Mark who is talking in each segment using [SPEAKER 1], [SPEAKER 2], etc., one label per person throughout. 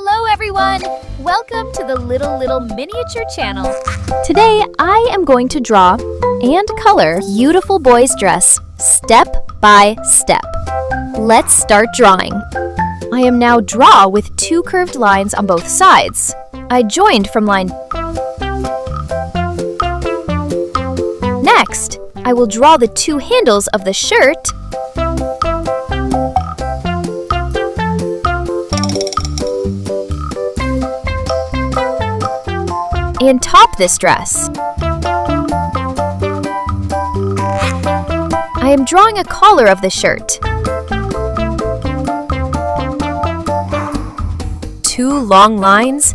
[SPEAKER 1] Hello everyone! Welcome to the Little Miniature channel. Today I am going to draw and color beautiful boy's dress step by step. Let's start drawing. I am now draw with 2 curved lines on both sides. I joined from line. Next, I will draw the 2 handles of the shirt and top this dress. I am drawing a collar of the shirt. 2 long lines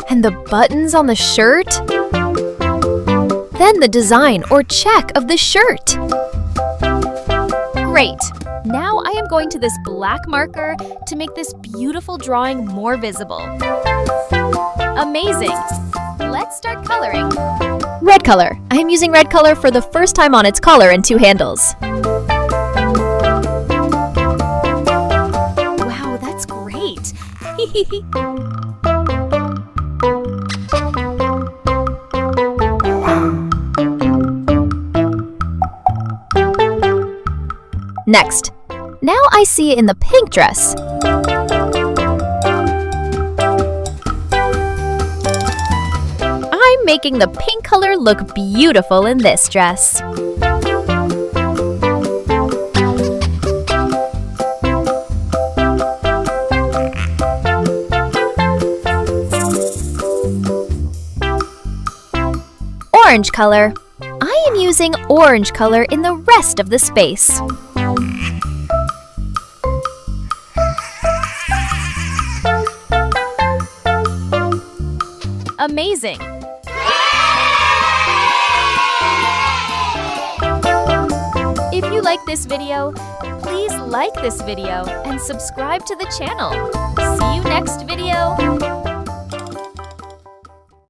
[SPEAKER 1] and the buttons on the shirt. Then the design or check of the shirt. Great! Now I am going to this black marker to make this beautiful drawing more visible. Amazing! Let's start coloring. Red color. I am using red color for the first time on its collar and 2 handles. Wow, that's great! Next, now I see it in the pink dress. I'm making the pink color look beautiful in this dress. Orange color. I am using orange color in the rest of the space. Amazing! If you like this video, please like this video and subscribe to the channel. See you next video!